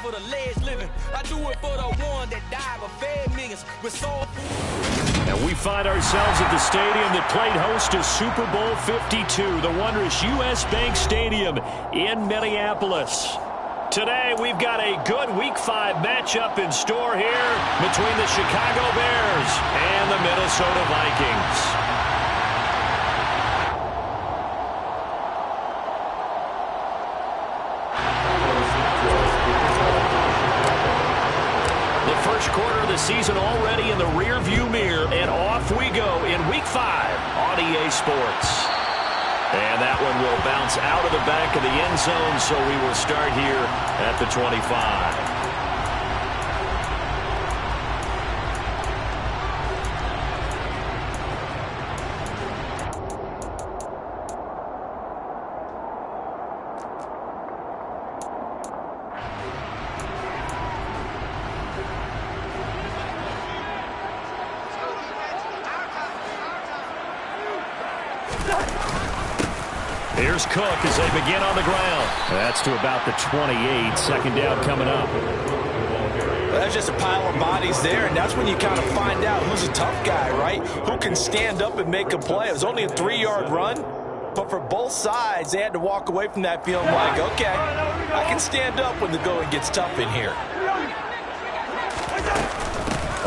for the ledge living. I do it for the one that died but fed millions with soul food. And we find ourselves at the stadium that played host to Super Bowl 52, the wondrous U.S. Bank Stadium in Minneapolis. Today, we've got a good Week 5 matchup in store here between the Chicago Bears and the Minnesota Vikings. First quarter of the season already in the rear-view mirror, and off we go in Week 5 on EA Sports. And that one will bounce out of the back of the end zone, so we will start here at the 25. Here's Cook as they begin on the ground. That's to about the 28. Second down coming up. That's just a pile of bodies there, and that's when you kind of find out who's a tough guy, right? Who can stand up and make a play. It was only a 3-yard run, but for both sides, they had to walk away from that feeling like, okay, I can stand up when the going gets tough in here.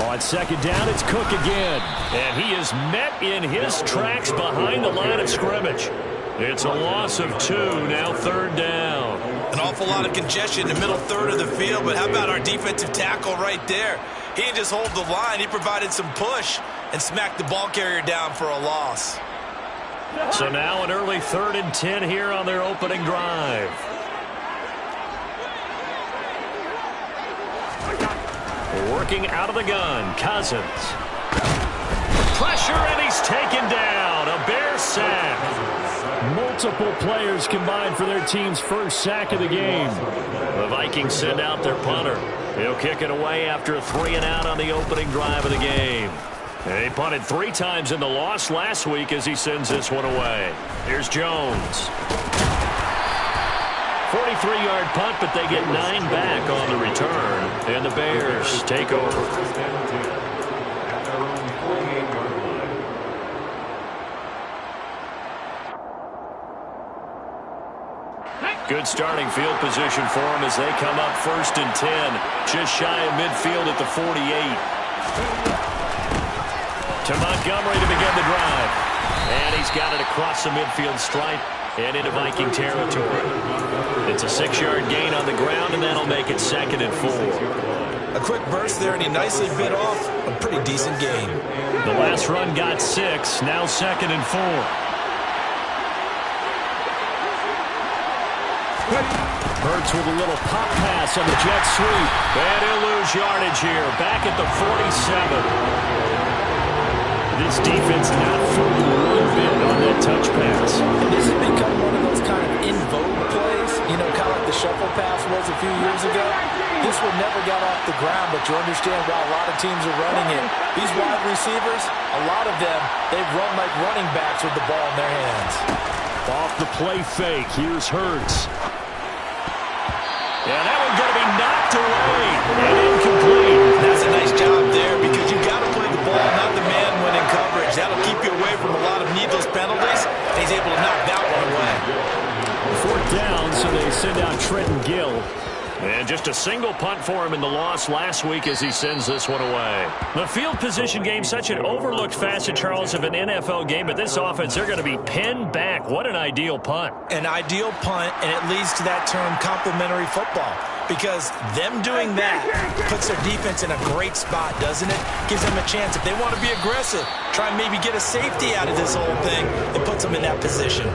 On second down, it's Cook again. And he is met in his tracks behind the line of scrimmage. It's a loss of 2, now third down. An awful lot of congestion in the middle third of the field, but how about our defensive tackle right there? He didn't just hold the line, he provided some push and smacked the ball carrier down for a loss. So now an early 3rd and 10 here on their opening drive. Working out of the gun, Cousins. Pressure, and he's taken down. A Bear sack. Multiple players combined for their team's first sack of the game. The Vikings send out their punter. He'll kick it away after a 3-and-out on the opening drive of the game. They punted 3 times in the loss last week as he sends this one away. Here's Jones. 43-yard punt, but they get 9 back on the return. And the Bears take over. Good starting field position for them as they come up 1st and 10. Just shy of midfield at the 48. To Montgomery to begin the drive. And he's got it across the midfield stripe and into Viking territory. It's a 6-yard gain on the ground, and that'll make it 2nd and 4. A quick burst there, and he nicely bit off a pretty decent gain. The last run got 6, now 2nd and 4. Hurts with a little pop pass on the jet sweep. And he'll lose yardage here. Back at the 47. This defense not fooled one bit on that touch pass. This has become one of those kind of in vogue plays. You know, kind of like the shuffle pass was a few years ago. This one never got off the ground, but you understand why a lot of teams are running it. These wide receivers, a lot of them, they've run like running backs with the ball in their hands. Off the play fake. Here's Hurts. Yeah, that one's going to be knocked away and incomplete. That's a nice job there because you got to play the ball, not the man when in coverage. That'll keep you away from a lot of needless penalties. He's able to knock that one away. 4th down, so they send out Trenton Gill. And just a single punt for him in the loss last week as he sends this one away. The field position game, such an overlooked facet, Charles, of an NFL game. But this offense, they're going to be pinned back. What an ideal punt. An ideal punt, and it leads to that term complementary football. Because them doing that puts their defense in a great spot, doesn't it? Gives them a chance. If they want to be aggressive, try and maybe get a safety out of this whole thing, it puts them in that position.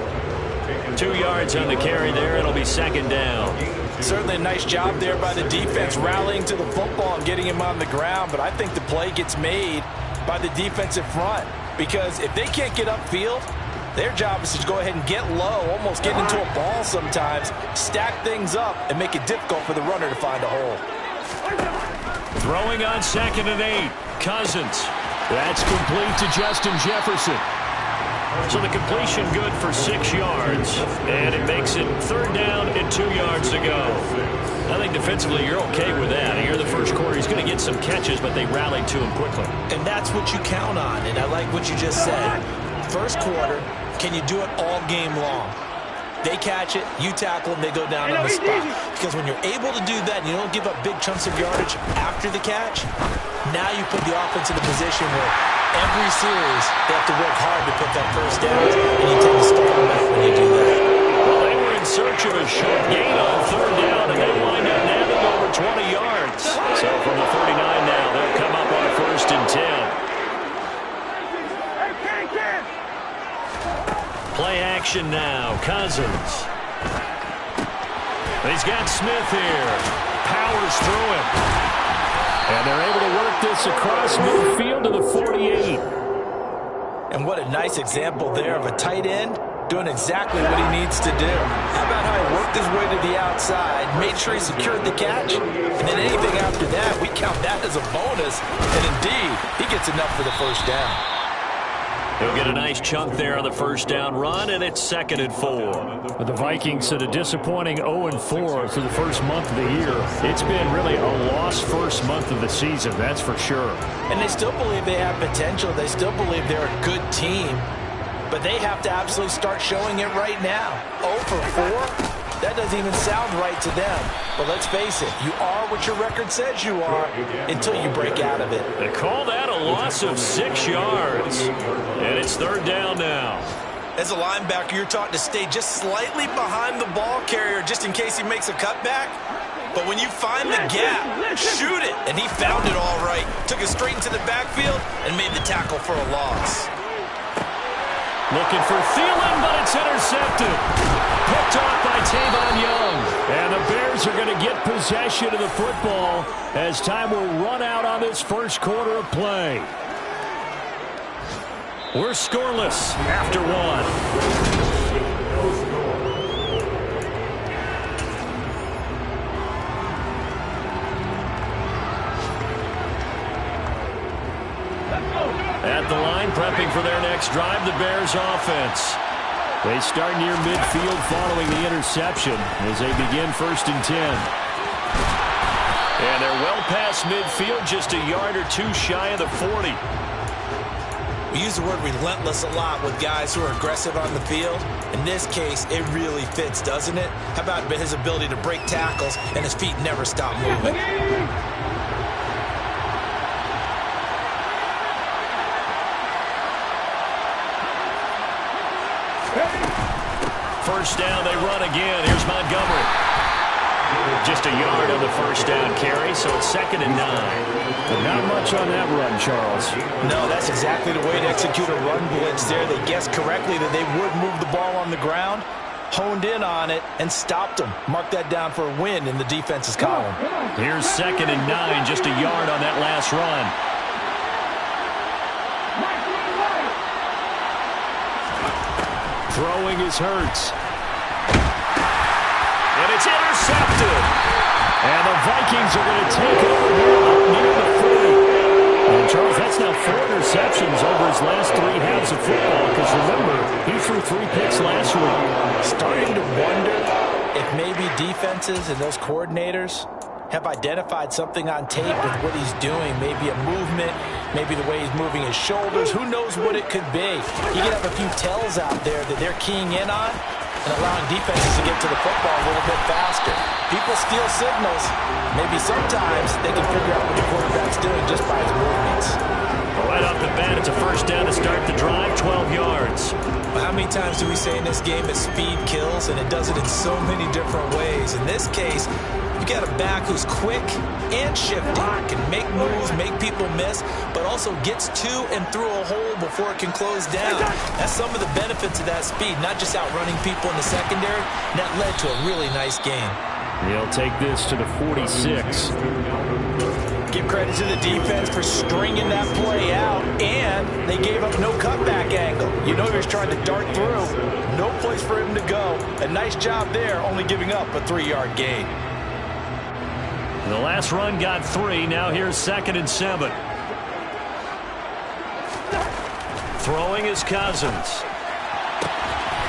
2 yards on the carry there. It'll be 2nd down. Certainly a nice job there by the defense, rallying to the football and getting him on the ground. But I think the play gets made by the defensive front. Because if they can't get upfield, their job is to go ahead and get low, almost get into a ball sometimes, stack things up, and make it difficult for the runner to find a hole. Throwing on 2nd and 8. Cousins. That's complete to Justin Jefferson. So the completion good for 6 yards, and it makes it 3rd down and 2 yards to go. I think the defensively, you're okay with that. Here in the first quarter, he's going to get some catches, but they rallied to him quickly. And that's what you count on, and I like what you just said. First quarter, can you do it all game long? They catch it, you tackle them, they go down on the spot. Because when you're able to do that and you don't give up big chunks of yardage after the catch, now you put the offense in a position where every series they have to work hard to pick up first downs, and you tend to stall them out when you do that. Well, they were in search of a short gain on third down, and they wind up nabbing over 20 yards. So from the 39 now, they'll come up on first and 10. Play action now. Cousins. He's got Smith here. Powers through him. And they're able to work this across midfield to the 48. And what a nice example there of a tight end doing exactly what he needs to do. How about how he worked his way to the outside, made sure he secured the catch, and then anything after that, we count that as a bonus. And indeed, he gets enough for the first down. He'll get a nice chunk there on the first down run, and it's 2nd and 4. But the Vikings at a disappointing 0-4 through the first month of the year. It's been really a lost first month of the season, that's for sure. And they still believe they have potential. They still believe they're a good team. But they have to absolutely start showing it right now. 0-4? That doesn't even sound right to them. But let's face it, you are what your record says you are until you break out of it. They call that a loss of 6 yards. And it's 3rd down now. As a linebacker, you're taught to stay just slightly behind the ball carrier just in case he makes a cutback. But when you find the gap, shoot it. And he found it all right. Took it straight into the backfield and made the tackle for a loss. Looking for Thielen, but it's intercepted. Picked off by Tavon Young. And the Bears are going to get possession of the football as time will run out on this first quarter of play. We're scoreless after one. At the line, prepping for their next drive, the Bears offense. They start near midfield following the interception as they begin 1st and 10. And they're well past midfield, just a yard or two shy of the 40. We use the word relentless a lot with guys who are aggressive on the field. In this case, it really fits, doesn't it? How about his ability to break tackles and his feet never stop moving? First down, they run again. Here's Montgomery. Just a yard on the first down carry, so it's 2nd and 9. But not much on that run, Charles. No, that's exactly the way to execute a run blitz there. They guessed correctly that they would move the ball on the ground, honed in on it, and stopped them. Mark that down for a win in the defense's column. Here's 2nd and 9, just a yard on that last run. Throwing is Hurts. And it's intercepted. And the Vikings are going to take over here up near the 40. And Charles, that's now 4 interceptions over his last 3 halves of football. Because remember, he threw 3 picks last week. Starting to wonder if maybe defenses and those coordinators have identified something on tape with what he's doing. Maybe a movement, maybe the way he's moving his shoulders. Who knows what it could be? You could have a few tells out there that they're keying in on and allowing defenses to get to the football a little bit faster. People steal signals. Maybe sometimes they can figure out what the quarterback's doing just by his movements. Well, right off the bat, it's a first down to start the drive, 12 yards. Well, how many times do we say in this game that speed kills, and it does it in so many different ways? In this case, you got a back who's quick and shifty, can make moves, make people miss, but also gets to and through a hole before it can close down. That's some of the benefits of that speed, not just outrunning people in the secondary. That led to a really nice game. He'll take this to the 46. Give credit to the defense for stringing that play out, and they gave up no cutback angle. You know he was trying to dart through. No place for him to go. A nice job there, only giving up a 3-yard gain. The last run got 3. Now here's 2nd and 7. Throwing is Cousins.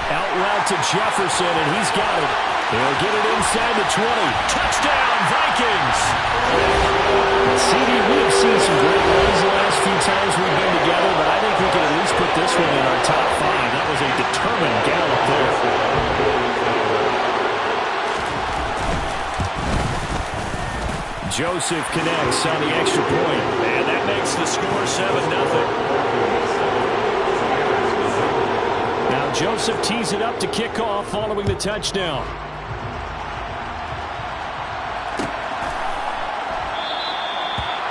Out route to Jefferson, and he's got it. He'll get it inside the 20. Touchdown, Vikings! Joseph connects on the extra point. And that makes the score 7-0. Now Joseph tees it up to kick off following the touchdown.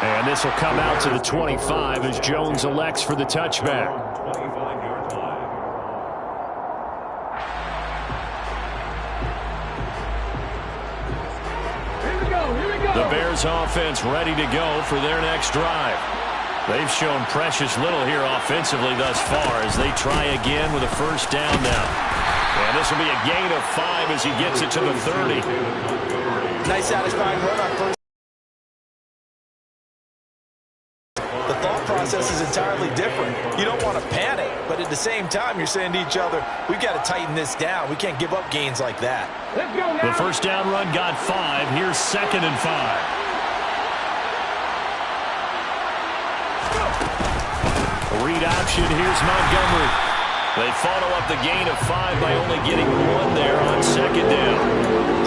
And this will come out to the 25 as Jones elects for the touchback. The Bears offense ready to go for their next drive. They've shown precious little here offensively thus far as they try again with a first down now. And this will be a gain of 5 as he gets it to the 30. Nice satisfying run on first. The thought process is entirely different. You don't want to panic, but at the same time, you're saying to each other, we've got to tighten this down. We can't give up gains like that. The first down run got 5. Here's 2nd and 5. Read option. Here's Montgomery. They follow up the gain of 5 by only getting 1 there on 2nd down.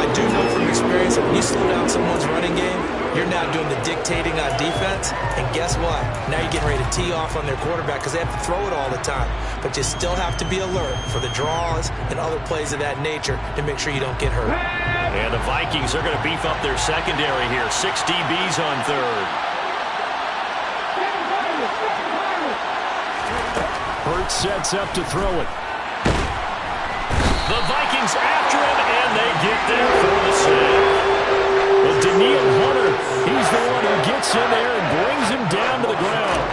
I do know from experience that when you slow down someone's running game, you're now doing the dictating on defense, and guess what? Now you're getting ready to tee off on their quarterback because they have to throw it all the time. But you still have to be alert for the draws and other plays of that nature to make sure you don't get hurt. And the Vikings are going to beef up their secondary here. 6 DBs on 3rd. Hurts sets up to throw it. The Vikings after him, and they get there for the sack. Well, Daniil Hunter, he's the one who gets in there and brings him down to the ground.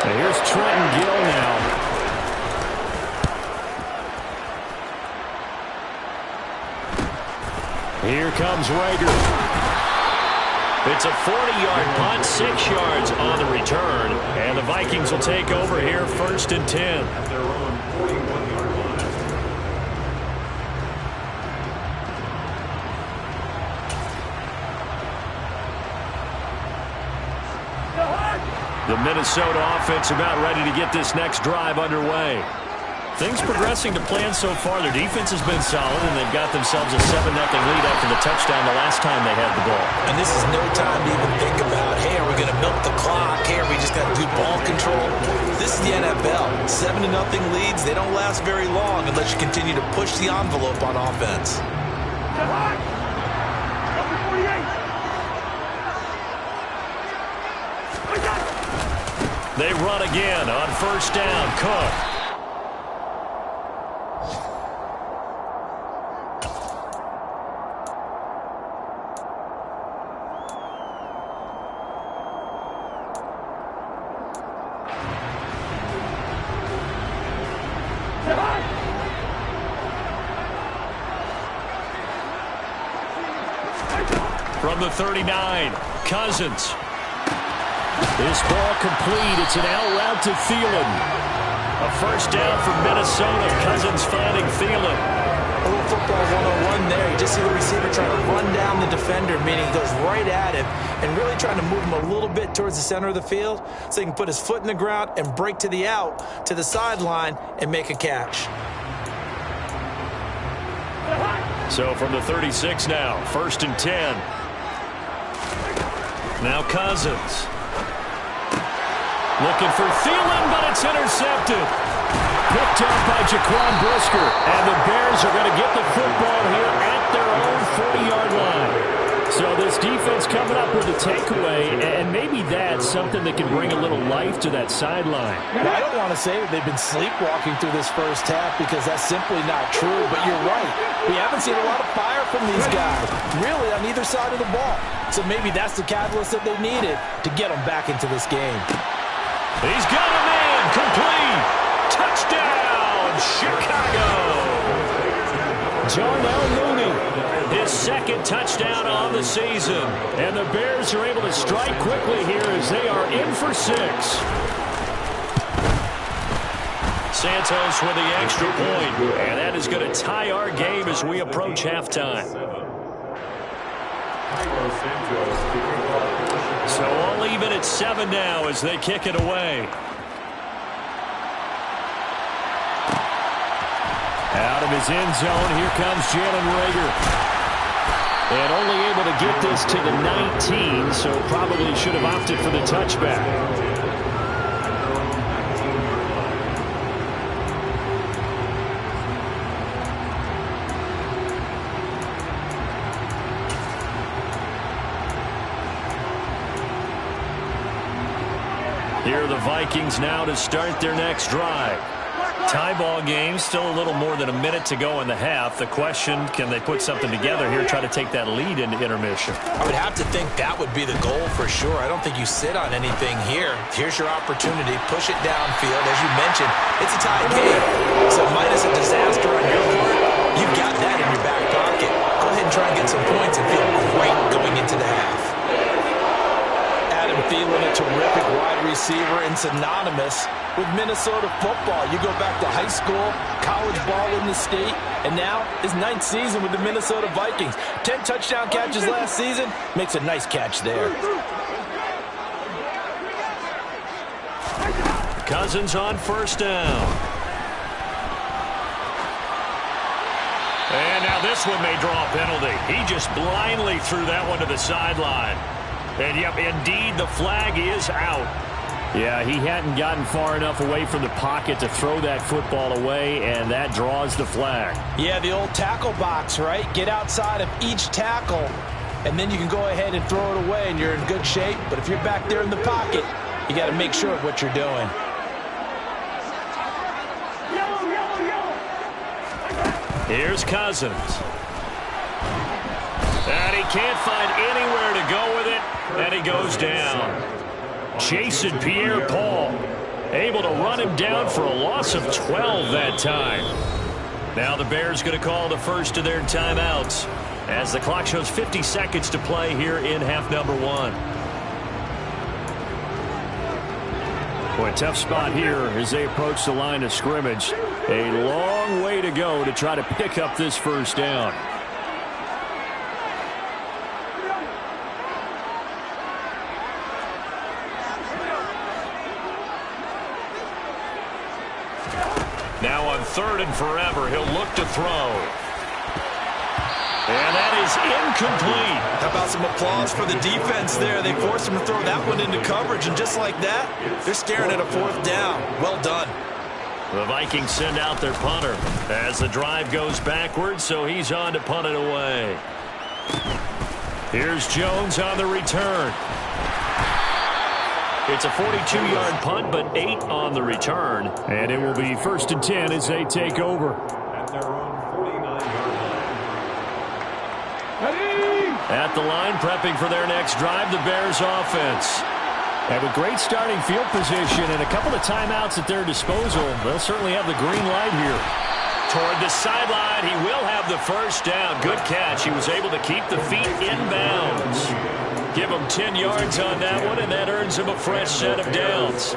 And here's Trenton Gill now. Here comes Rager. It's a 40-yard punt, 6 yards on the return. And the Vikings will take over here, 1st and 10. The Minnesota offense about ready to get this next drive underway. Things progressing to plan so far. Their defense has been solid, and they've got themselves a 7-0 lead after the touchdown the last time they had the ball. And this is no time to even think about, hey, are we going to milk the clock? Hey, are we just got to do ball control? This is the NFL. 7-0 leads, they don't last very long unless you continue to push the envelope on offense. They run again on 1st down. Cook. From the 39, Cousins. This ball complete. It's an out route to Thielen. A first down for Minnesota. Cousins finding Thielen. A little football 101 there. You just see the receiver trying to run down the defender, meaning he goes right at him and really trying to move him a little bit towards the center of the field so he can put his foot in the ground and break to the out, to the sideline, and make a catch. So from the 36 now, 1st and 10. Now Cousins. Looking for Thielen, but it's intercepted. Picked up by Jaquan Brisker. And the Bears are going to get the football here at their own 40-yard line. So this defense coming up with a takeaway, and maybe that's something that can bring a little life to that sideline. Well, I don't want to say that they've been sleepwalking through this first half because that's simply not true, but you're right. We haven't seen a lot of fire from these guys, really, on either side of the ball. So maybe that's the catalyst that they needed to get them back into this game. He's got a man, complete. Touchdown, Chicago. Darnell Mooney, his 2nd touchdown on the season. And the Bears are able to strike quickly here as they are in for 6. Santos with the extra point. And that is going to tie our game as we approach halftime. So all even at 7 now as they kick it away. Out of his end zone, here comes Jalen Rager. And only able to get this to the 19, so probably should have opted for the touchback. Here are the Vikings now to start their next drive. Tie ball game, still a little more than a minute to go in the half. The question, can they put something together here, try to take that lead into intermission? I would have to think that would be the goal for sure. I don't think you sit on anything here. Here's your opportunity. Push it downfield. As you mentioned, it's a tie game. So minus a disaster on your part, you've got that in your back pocket. Go ahead and try and get some points and feel great going into the half. Adam Thielen, a terrific wide receiver and synonymous with Minnesota football. You go back to high school, college ball in the state, and now his 9th season with the Minnesota Vikings. 10 touchdown catches last season, makes a nice catch there. Cousins on first down. And now this one may draw a penalty. He just blindly threw that one to the sideline. And, yep, indeed, the flag is out. Yeah, he hadn't gotten far enough away from the pocket to throw that football away, and that draws the flag. Yeah, the old tackle box, right? Get outside of each tackle, and then you can go ahead and throw it away, and you're in good shape. But if you're back there in the pocket, you got to make sure of what you're doing. Here's Cousins. And he can't find anywhere to go with it, and he goes down. Chasing Pierre-Paul, able to run him down for a loss of 12 that time. Now the Bears going to call the first of their timeouts as the clock shows 50 seconds to play here in half number 1. Boy, tough spot here as they approach the line of scrimmage. A long way to go to try to pick up this first down. Now on 3rd and forever, he'll look to throw. And that is incomplete. How about some applause for the defense there? They forced him to throw that one into coverage, and just like that, they're staring at a 4th down. Well done. The Vikings send out their punter as the drive goes backwards, so he's on to punt it away. Here's Jones on the return. It's a 42-yard punt, but 8 on the return. And it will be 1st and 10 as they take over. At the line, prepping for their next drive, the Bears offense. And with great starting field position and a couple of timeouts at their disposal, they'll certainly have the green light here. Toward the sideline, he will have the first down. Good catch. He was able to keep the feet in bounds. Give him 10 yards on that one, and that earns him a fresh set of downs.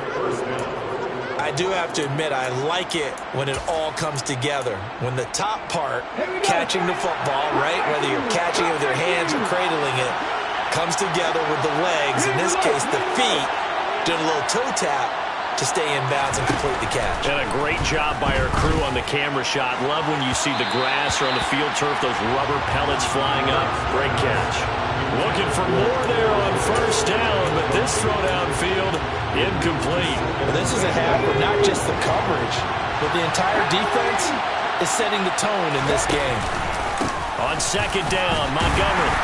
I do have to admit, I like it when it all comes together. When the top part, catching the football, right, whether you're catching it with your hands or cradling it, comes together with the legs, in this case the feet, did a little toe tap to stay in bounds and complete the catch. And a great job by our crew on the camera shot. Love when you see the grass or on the field turf, those rubber pellets flying up. Great catch. Looking for more there on first down, but this throw downfield, incomplete. Well, this is a half of not just the coverage, but the entire defense is setting the tone in this game. On 2nd down, Montgomery.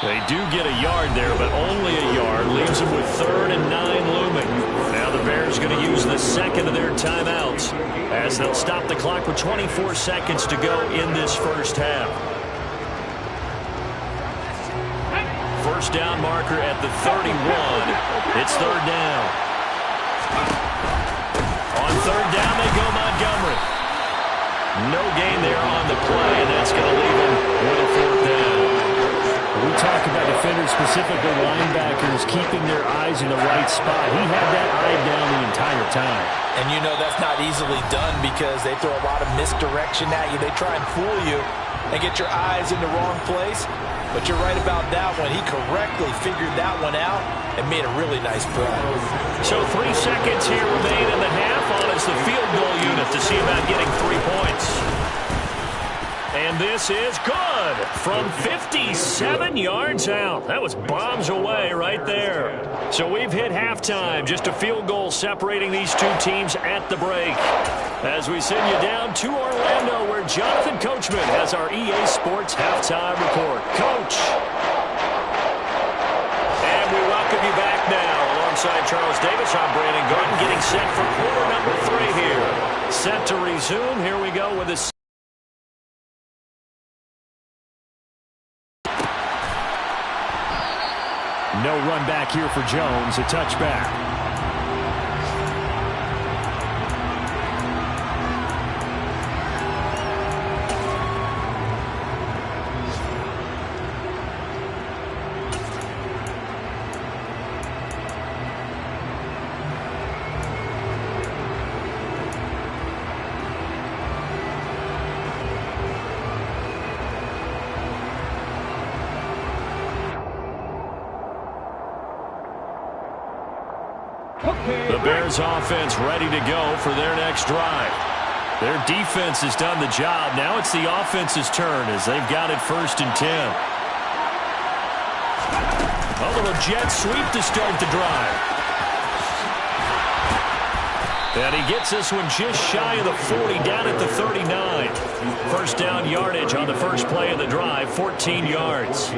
They do get a yard there, but only a yard. Leaves them with 3rd and 9 looming. Now the Bears going to use the 2nd of their timeouts as they'll stop the clock with 24 seconds to go in this first half. First down marker at the 31. It's 3rd down. On 3rd down, they go Montgomery. No gain there on the play, and that's going to leave him with a 4th down. We talk about defenders, specifically linebackers, keeping their eyes in the right spot. He had that eye down the entire time. And you know that's not easily done because they throw a lot of misdirection at you. They try and fool you and get your eyes in the wrong place. But you're right about that one. He correctly figured that one out and made a really nice throw. So 3 seconds here remain in the half on as the field goal unit to see about getting 3 points. And this is good from 57 yards out. That was bombs away right there. So we've hit halftime. Just a field goal separating these two teams at the break. As we send you down to Orlando, where Jonathan Coachman has our EA Sports halftime report. Coach. And we welcome you back now. Alongside Charles Davis, I'm Brandon Garden, getting set for quarter number 3 here. Set to resume. Here we go with this. No run back here for Jones. A touchback. The Bears offense ready to go for their next drive. Their defense has done the job. Now it's the offense's turn as they've got it 1st and 10. A little jet sweep to start the drive. And he gets this one just shy of the 40, down at the 39. First down yardage on the first play of the drive, 14 yards.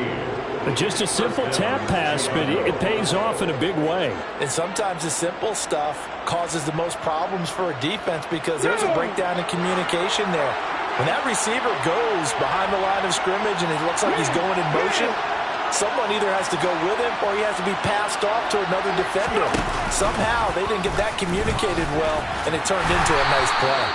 Just a simple tap pass, but it pays off in a big way. And sometimes the simple stuff causes the most problems for a defense because there's a breakdown in communication there. When that receiver goes behind the line of scrimmage and it looks like he's going in motion, someone either has to go with him or he has to be passed off to another defender. Somehow they didn't get that communicated well, and it turned into a nice play.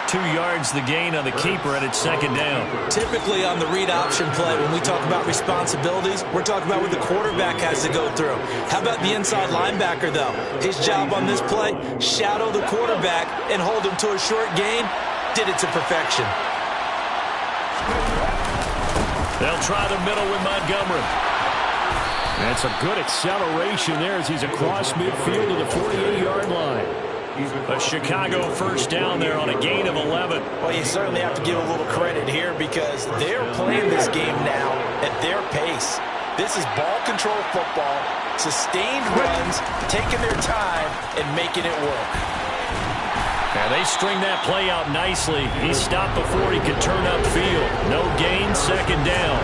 2 yards the gain on the keeper, and it's 2nd down. Typically on the read option play, when we talk about responsibilities, we're talking about what the quarterback has to go through. How about the inside linebacker, though? His job on this play, shadow the quarterback and hold him to a short gain. Did it to perfection. They'll try the middle with Montgomery. That's a good acceleration there as he's across midfield to the 48-yard line. A Chicago first down there on a gain of 11. Well, you certainly have to give a little credit here because they're playing this game now at their pace. This is ball control football, sustained runs, taking their time and making it work. And they string that play out nicely. He stopped before he could turn upfield. No gain, 2nd down.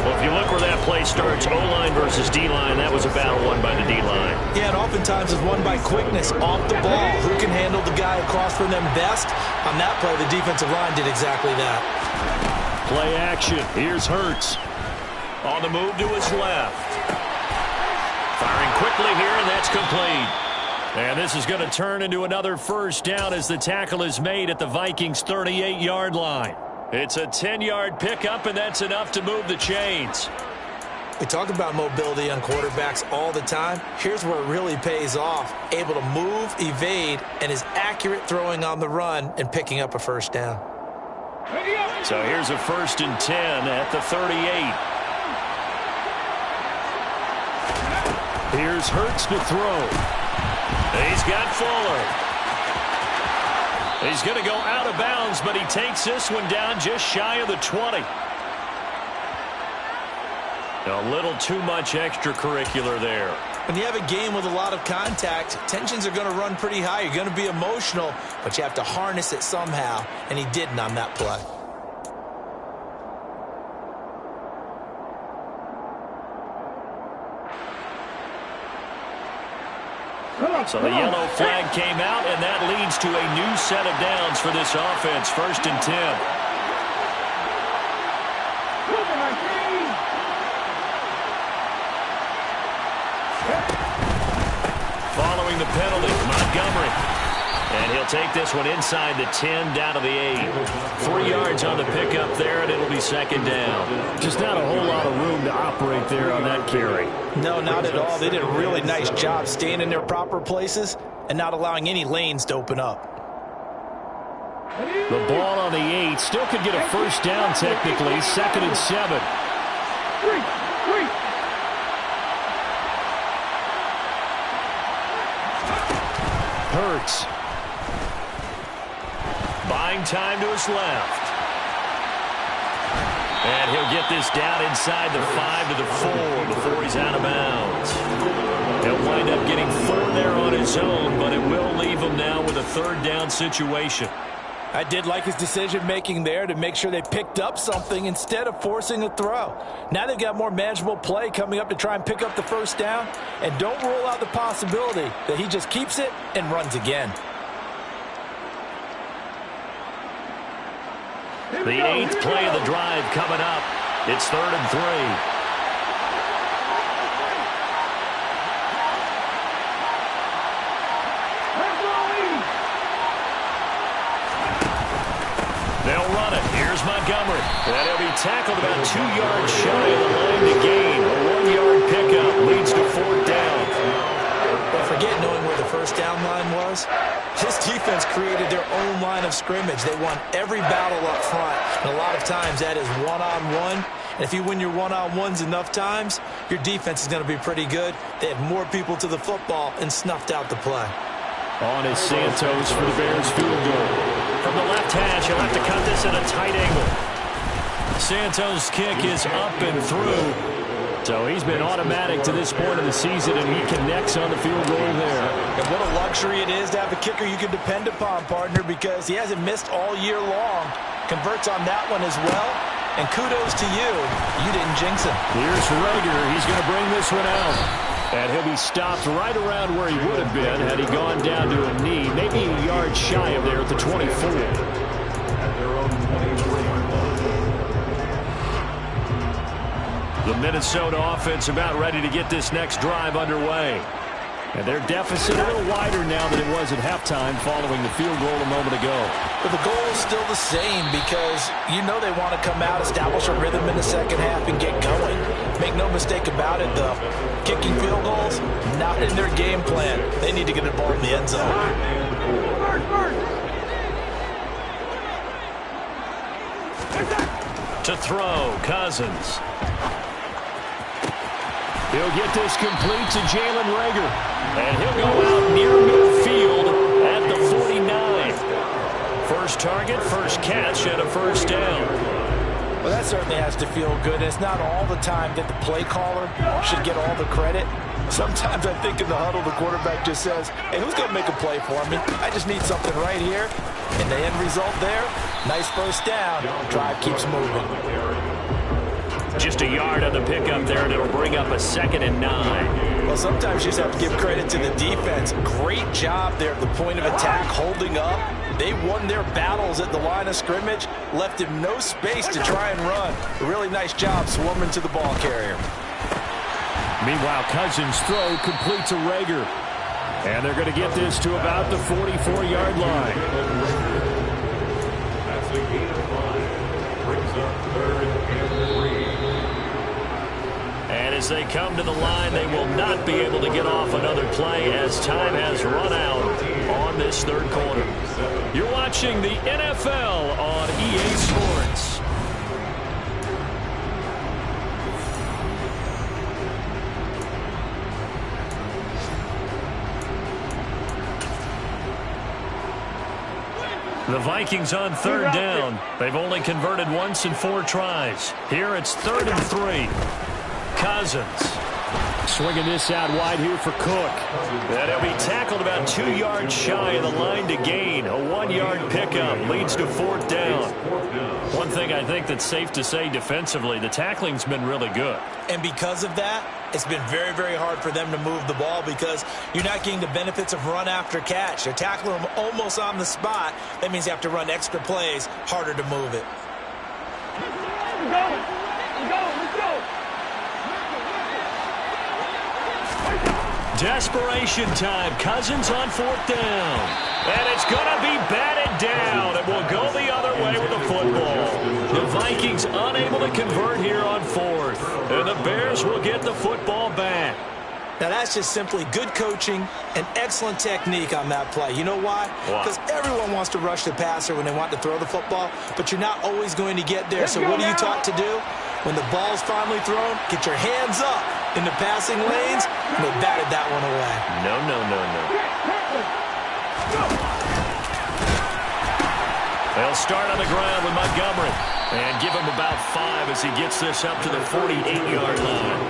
Well, if you look where that play starts, O-line versus D-line, that was a battle won by the D-line. Yeah, and oftentimes it's won by quickness off the ball. Who can handle the guy across from them best? On that play, the defensive line did exactly that. Play action. Here's Hurts. On the move to his left. Firing quickly here, and that's complete. And this is going to turn into another first down as the tackle is made at the Vikings' 38-yard line. It's a 10-yard pickup, and that's enough to move the chains. We talk about mobility on quarterbacks all the time. Here's where it really pays off. Able to move, evade, and is accurate throwing on the run and picking up a first down. So here's a 1st and 10 at the 38. Here's Hurts to throw. He's got Fuller. He's going to go out of bounds, but he takes this one down just shy of the 20. A little too much extracurricular there. When you have a game with a lot of contact, tensions are going to run pretty high. You're going to be emotional, but you have to harness it somehow, and he didn't on that play. So the yellow flag came out, and that leads to a new set of downs for this offense. 1st and 10. Following the penalty, Montgomery. And he'll take this one inside the 10, down to the 8. 3 yards on the pickup there, and it'll be 2nd down. Just not a whole lot of room to operate there on that carry. No, not at all. They did a really nice job staying in their proper places and not allowing any lanes to open up. The ball on the 8 still could get a first down technically. 2nd and 7. Hurts. Buying time to his left. And he'll get this down inside the 5 to the 4 before he's out of bounds. He'll wind up getting 4 there on his own, but it will leave him now with a third down situation. I did like his decision-making there to make sure they picked up something instead of forcing a throw. Now they've got more manageable play coming up to try and pick up the first down, and don't rule out the possibility that he just keeps it and runs again. The 8th play of the drive coming up. It's 3rd and 3. They'll run it. Here's Montgomery. And he'll be tackled about 2 yards shy of the line to gain. A 1-yard pickup leads to 4th down. Forget knowing where the first down line was. This defense created their own line of scrimmage. They won every battle up front. And a lot of times that is one-on-one. And if you win your one-on-ones enough times, your defense is going to be pretty good. They had more people to the football and snuffed out the play. On is Santos for the Bears field goal. From the left hash, he'll have to cut this at a tight angle. Santos' kick is up and through. So he's been automatic to this point of the season, and he connects on the field goal there. And what a luxury it is to have a kicker you can depend upon, partner, because he hasn't missed all year long. Converts on that one as well. And kudos to you. You didn't jinx him. Here's Rager. He's going to bring this one out. And he'll be stopped right around where he would have been had he gone down to a knee, maybe a yard shy of there at the 24. The Minnesota offense about ready to get this next drive underway. And their deficit a little wider now than it was at halftime following the field goal a moment ago. But the goal is still the same because you know they want to come out, establish a rhythm in the second half, and get going. Make no mistake about it, though. Kicking field goals, not in their game plan. They need to get the ball in the end zone. To throw, Cousins. He'll get this complete to Jalen Rager. And he'll go out near midfield at the 49. First target, first catch, and a first down. Well, that certainly has to feel good. It's not all the time that the play caller should get all the credit. Sometimes I think in the huddle, the quarterback just says, hey, who's going to make a play for me? I just need something right here. And the end result there, nice first down. Drive keeps moving. Just a yard on the pickup there, and it'll bring up a 2nd and 9. Well, sometimes you just have to give credit to the defense. Great job there at the point of attack, holding up. They won their battles at the line of scrimmage, left him no space to try and run. A really nice job swarming to the ball carrier. Meanwhile, Cousins' throw complete to Rager. And they're going to get this to about the 44-yard line. That's the gain of 5. Brings up 3rd and 3. And as they come to the line, they will not be able to get off another play as time has run out on this third quarter. You're watching the NFL on EA Sports. The Vikings on 3rd down. They've only converted once in 4 tries. Here it's 3rd and 3. Cousins swinging this out wide here for Cook. And he'll be tackled about 2 yards shy of the line to gain. A 1-yard pickup leads to 4th down. One thing I think that's safe to say defensively, the tackling's been really good. And because of that, it's been very, very hard for them to move the ball because you're not getting the benefits of run after catch. They're tackling them almost on the spot. That means you have to run extra plays, harder to move it. Let's go. Desperation time. Cousins on 4th down. And it's going to be batted down. It will go the other way with the football. The Vikings unable to convert here on 4th. And the Bears will get the football back. Now, that's just simply good coaching and excellent technique on that play. You know why? Because everyone wants to rush the passer when they want to throw the football, but you're not always going to get there. So what are you taught to do? When the ball's finally thrown, get your hands up in the passing lanes, and they batted that one away. No. They'll start on the ground with Montgomery and give him about 5 as he gets this up to the 48-yard line.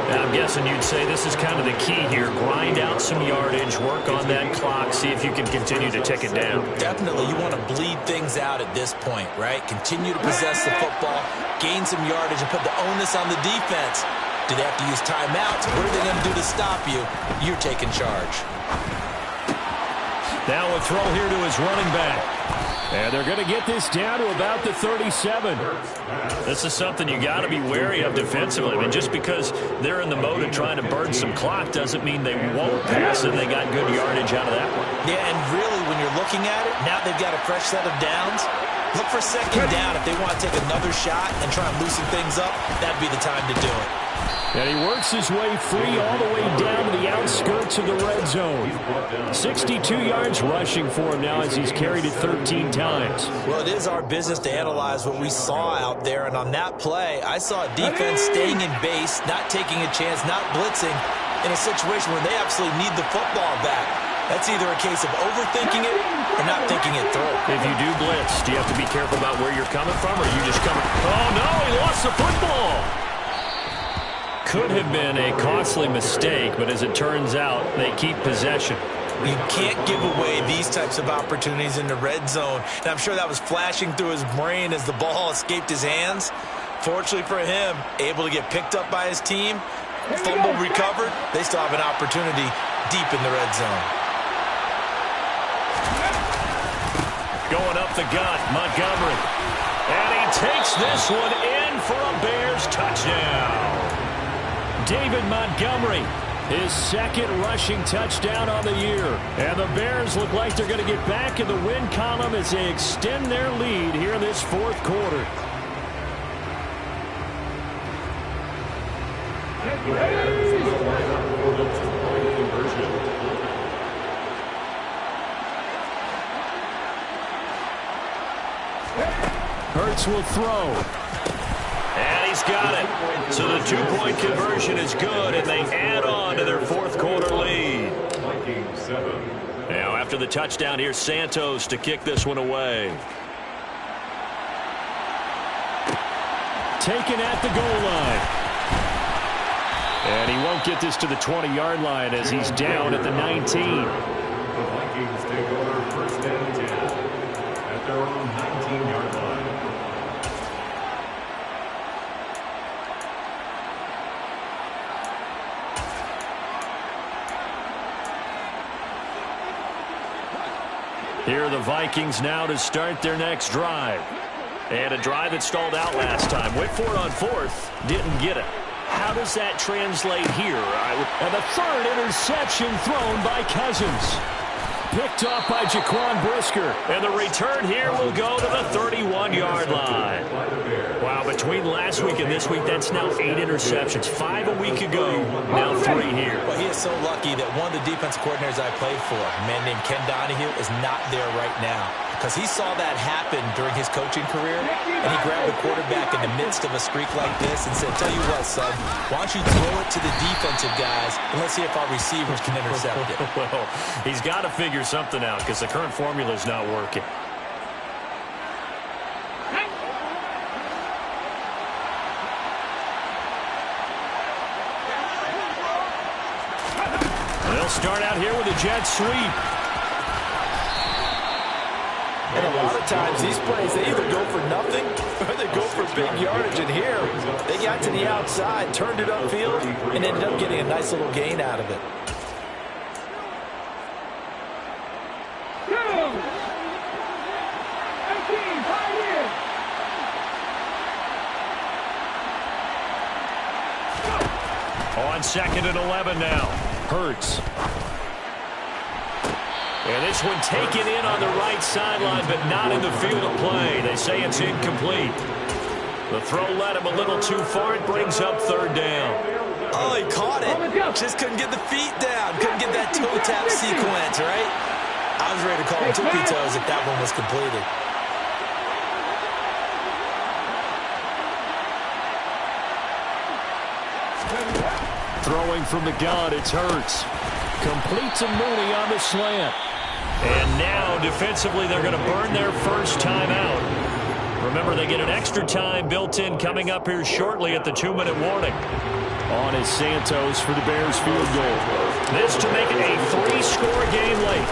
Now, I'm guessing you'd say this is kind of the key here. Grind out some yardage, work on that clock, see if you can continue to tick it down. Definitely. You want to bleed things out at this point, right? Continue to possess the football, gain some yardage, and put the onus on the defense. Do they have to use timeouts? What are they going to do to stop you? You're taking charge. Now a throw here to his running back. And they're going to get this down to about the 37. This is something you got to be wary of defensively. I mean, just because they're in the mode of trying to burn some clock doesn't mean they won't pass, and they got good yardage out of that one. Yeah, and really, when you're looking at it, now they've got a fresh set of downs. Look for second down. If they want to take another shot and try and loosen things up, that'd be the time to do it. And he works his way free all the way down to the outskirts of the red zone. 62 yards rushing for him now as he's carried it 13 times. Well, it is our business to analyze what we saw out there. And on that play, I saw a defense staying in base, not taking a chance, not blitzing in a situation where they absolutely need the football back. That's either a case of overthinking it or not thinking it through. If you do blitz, do you have to be careful about where you're coming from, or are you just coming? Oh, no, he lost the football. Could have been a costly mistake, but as it turns out, they keep possession. You can't give away these types of opportunities in the red zone. And I'm sure that was flashing through his brain as the ball escaped his hands. Fortunately for him, able to get picked up by his team, fumble recovered. They still have an opportunity deep in the red zone. Going up the gut, Montgomery. And he takes this one in for a Bears touchdown. David Montgomery, his second rushing touchdown on the year. And the Bears look like they're going to get back in the win column as they extend their lead here in this fourth quarter. Hurts will throw. And he's got it. So the two-point conversion is good, and they add on to their fourth quarter lead. Now after the touchdown, here's Santos to kick this one away. Taken at the goal line. And he won't get this to the 20-yard line as he's down at the 19. The Vikings take over first and 10 at their own 19-yard line. Here are the Vikings now to start their next drive. And a drive that stalled out last time. Went for it on fourth. Didn't get it. How does that translate here? And the third interception thrown by Cousins. Picked off by Jaquan Brisker. And the return here will go to the 31-yard line. Wow, between last week and this week, that's now 8 interceptions. 5 a week ago, now 3 here. Well, he is so lucky that one of the defense coordinators I played for, a man named Ken Donahue, is not there right now. Because he saw that happen during his coaching career, and he grabbed the quarterback in the midst of a streak like this and said, tell you what, son, why don't you throw it to the defensive guys, and let's see if our receivers can intercept it. Well, he's got to figure something out because the current formula is not working. They'll start out here with a jet sweep. And a lot of times, these plays, they either go for nothing or they go for big yardage. And here, they got to the outside, turned it upfield, and ended up getting a nice little gain out of it. On 2nd and 11 now. Hurts. And this one taken in on the right sideline, but not in the field of play. They say it's incomplete. The throw led him a little too far. It brings up 3rd down. Oh, he caught it. Just couldn't get the feet down. Couldn't get that toe tap sequence, right? I was ready to call him tippy toes if that one was completed. Throwing from the gun, it's Hurts. Complete to Mooney on the slant. And now, defensively, they're going to burn their first timeout. Remember, they get an extra time built in coming up here shortly at the 2-minute warning. On is Santos for the Bears field goal. This to make it a 3-score game late.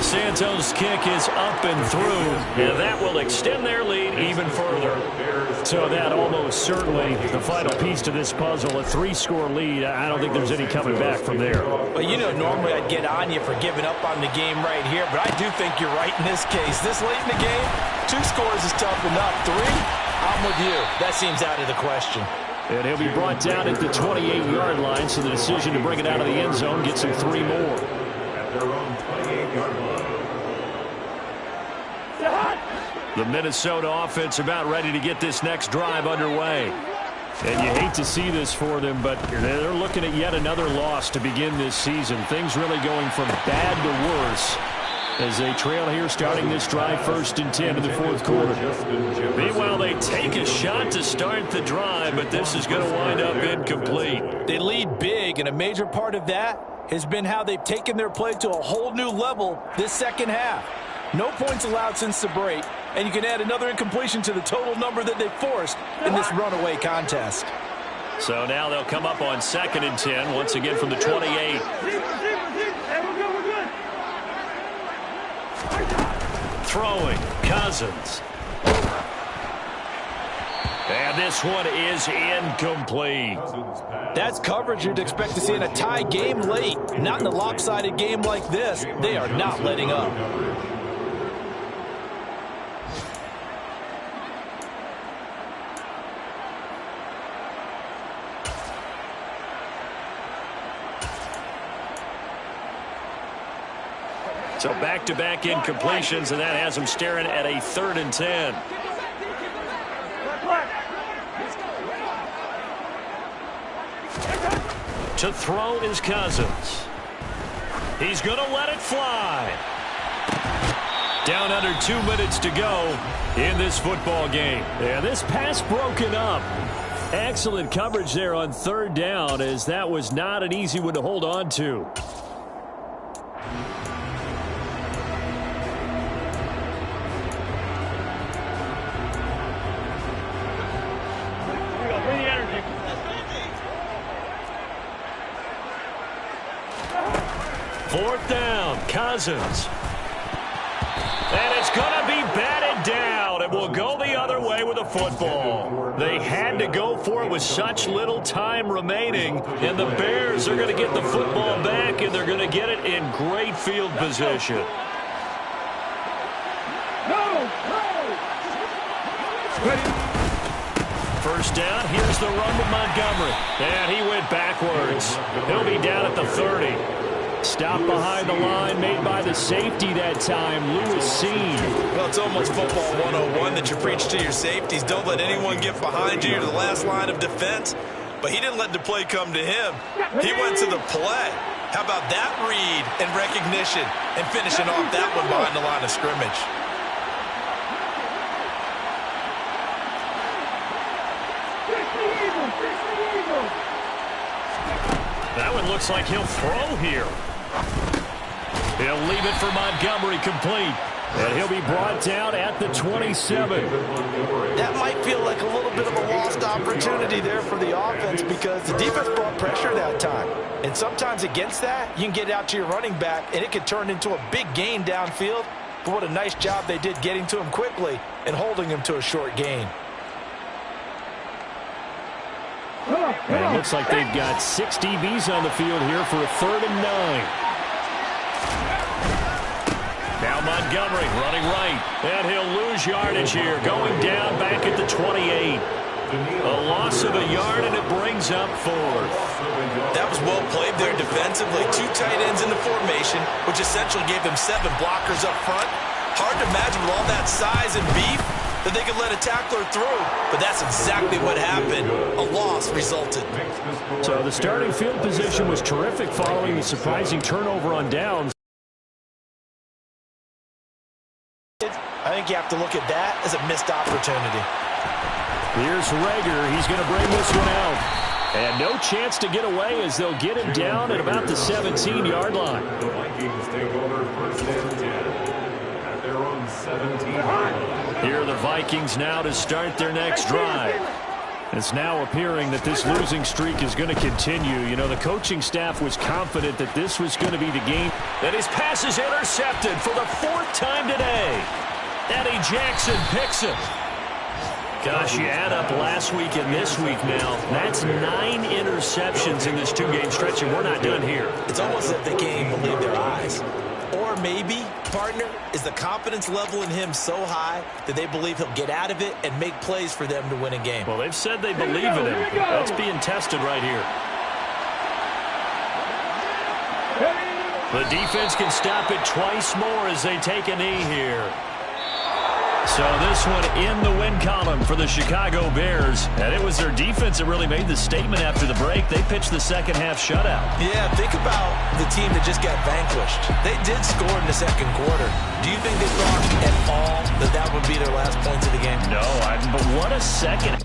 Santos' kick is up and through, and that will extend their lead even further. So that almost certainly the final piece to this puzzle, a 3-score lead. I don't think there's any coming back from there. Well, you know, normally I'd get on you for giving up on the game right here, but I do think you're right in this case. This late in the game, 2 scores is tough enough. 3, I'm with you. That seems out of the question. And he'll be brought down at the 28-yard line, so the decision to bring it out of the end zone gets him 3 more. At their own 28-yard line. The Minnesota offense about ready to get this next drive underway. And you hate to see this for them, but they're looking at yet another loss to begin this season. Things really going from bad to worse as they trail here starting this drive 1st and 10 in the 4th quarter. Meanwhile, they take a shot to start the drive, but this is going to wind up incomplete. They lead big, and a major part of that has been how they've taken their play to a whole new level this second half. No points allowed since the break, and you can add another incompletion to the total number that they forced in this runaway contest. So now they'll come up on 2nd and 10, once again from the 28. Throwing, Cousins. And this one is incomplete. That's coverage you'd expect to see in a tie game late. Not in a lopsided game like this. They are not letting up. So back-to-back incompletions, and that has them staring at a 3rd and 10. To throw is Cousins. He's going to let it fly. Down under 2 minutes to go in this football game. Yeah, this pass broken up. Excellent coverage there on 3rd down, as that was not an easy one to hold on to. Fourth down, Cousins. And it's going to be batted down. It will go the other way with a football. They had to go for it with such little time remaining. And the Bears are going to get the football back, and they're going to get it in great field position. First down, here's the run with Montgomery. And he went backwards. He'll be down at the 30. Stop behind the line made by the safety that time, Lewis Seen. Well, it's almost football 101 that you preach to your safeties. Don't let anyone get behind you to the last line of defense. But he didn't let the play come to him. He went to the play. How about that read and recognition and finishing off that one behind the line of scrimmage? That one looks like he'll throw here. He'll leave it for Montgomery complete. And he'll be brought down at the 27. That might feel like a little bit of a lost opportunity there for the offense because the defense brought pressure that time. And sometimes against that, you can get out to your running back, and it could turn into a big gain downfield. But what a nice job they did getting to him quickly and holding him to a short gain. And it looks like they've got 6 DBs on the field here for a 3rd and 9. Now Montgomery running right. And he'll lose yardage here. Going down back at the 28. A loss of a yard, and it brings up 4th. That was well played there defensively. 2 tight ends in the formation, which essentially gave them 7 blockers up front. Hard to imagine with all that size and beef that they could let a tackler through, but that's exactly what happened. A loss resulted. So the starting field position was terrific following the surprising turnover on downs. I think you have to look at that as a missed opportunity. Here's Rager. He's going to bring this one out. And no chance to get away as they'll get him down at about the 17-yard line. The Vikings take over first and 10 at their own 17. Here are the Vikings now to start their next drive. It's now appearing that this losing streak is going to continue. You know, the coaching staff was confident that this was going to be the game. And his pass is intercepted for the 4th time today. Eddie Jackson picks it. Gosh, you add up last week and this week now. That's 9 interceptions in this 2-game stretch, and we're not done here. It's almost as if they can't even believe their eyes. Or maybe, partner, is the confidence level in him so high that they believe he'll get out of it and make plays for them to win a game. Well, they've said they believe in him. That's being tested right here. The defense can stop it twice more as they take a knee here. So this one in the win column for the Chicago Bears. And it was their defense that really made the statement after the break. They pitched the second half shutout. Yeah, think about the team that just got vanquished. They did score in the second quarter. Do you think they thought at all that that would be their last points of the game? No, but what a second.